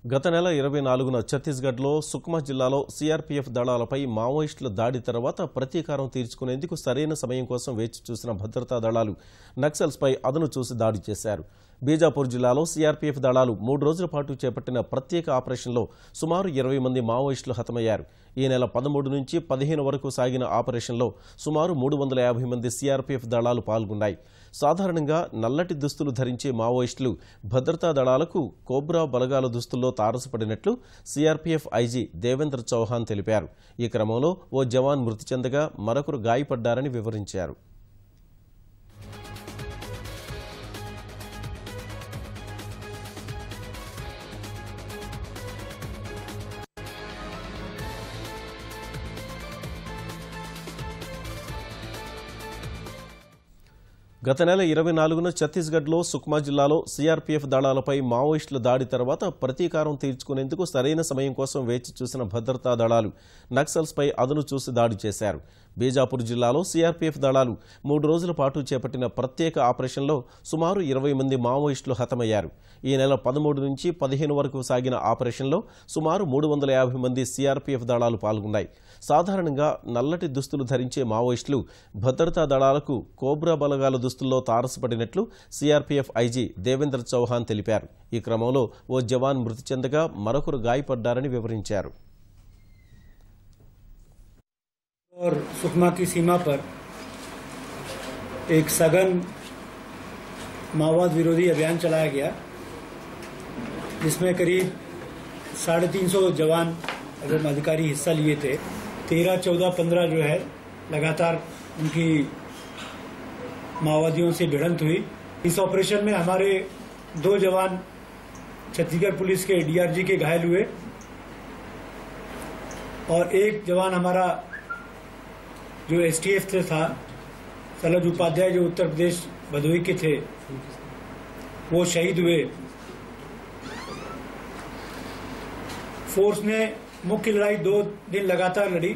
గత నెల 24న ఛత్తీస్గఢ్లో సుక్మా జిల్లాలో సీఆర్పీఎఫ్ దళాలపై మావోయిస్టుల దాడి తర్వాత ప్రతీకారం తీర్చుకునేందుకు సరైన సమయం కోసం వేచి చూసిన భద్రతా దళాలు నక్సల్స్పై అదును చూసి దాడి చేశారు. బీజాపూర్ జిల్లాలో సీఆర్పీఎఫ్ దళాలు 3 రోజుల పాటు చేపట్టిన ప్రత్యేక ఆపరేషన్లో సుమారు 20 మంది మావోయిస్టులు హతమయ్యారు. ఈ నెల 13 నుంచి 15 వరకు సాగిన ఆపరేషన్లో సుమారు 350 మంది సీఆర్పీఎఫ్ దళాలు పాల్గొన్నాయి. సాధారణంగా నల్లటి దుస్తులు ధరించే మావోయిస్టులు భద్రతా దళాలకు కోబ్రా బలగాల దుస్తుల్లో తారసపడినట్లు సీఆర్పీఎఫ్ ఐజీ దేవేంద్ర చౌహాన్ తెలిపారు. ఈ క్రమంలో ఓ జవాన్ మృతి చెందగా మరొకరు గాయపడ్డారని వివరించారు. గత నెల 24న ఛత్తీస్గఢ్లో సుక్మా జిల్లాలో సీఆర్పీఎఫ్ దళాలపై మావోయిస్టుల దాడి తర్వాత ప్రతీకారం తీర్చుకునేందుకు సరైన సమయం కోసం వేచి చూసిన భద్రతా దళాలు నక్సల్స్పై అదును చూసి దాడి చేశారు. బీజాపూర్ జిల్లాలో సీఆర్పీఎఫ్ దళాలు 3 రోజుల పాటు చేపట్టిన ప్రత్యేక ఆపరేషన్లో సుమారు 20 మంది మావోయిస్టులు హతమయ్యారు. ఈ నెల 13 నుంచి 15 వరకు సాగిన ఆపరేషన్లో సుమారు 350 మంది సీఆర్పీఎఫ్ దళాలు పాల్గొన్నాయి. సాధారణంగా నల్లటి దుస్తులు ధరించే మావోయిస్టులు భద్రతా దళాలకు కోబ్రా బలగాల దుస్తుల్లో తారసపడినట్లు సీఆర్పీఎఫ్ ఐజీ దేవేంద్ర చౌహాన్ తెలిపారు. ఈ క్రమంలో ఓ జవాన్ మృతి చెందగా మరొకరు గాయపడ్డారని వివరించారు. और सुकमा की सीमा पर एक सघन माओवाद विरोधी अभियान चलाया गया, जिसमें करीब 350 जवान एवं अधिकारी हिस्सा लिए थे. 13, 14, 15 जो है लगातार उनकी माओवादियों से भिड़ंत हुई. इस ऑपरेशन में हमारे 2 जवान छत्तीसगढ़ पुलिस के डीआरजी के घायल हुए और एक जवान हमारा जो एसटीएफ से था, सलज उपाध्याय, जो उत्तर प्रदेश भदोही के थे, वो शहीद हुए. फोर्स ने मुख्य लड़ाई 2 दिन लगातार लड़ी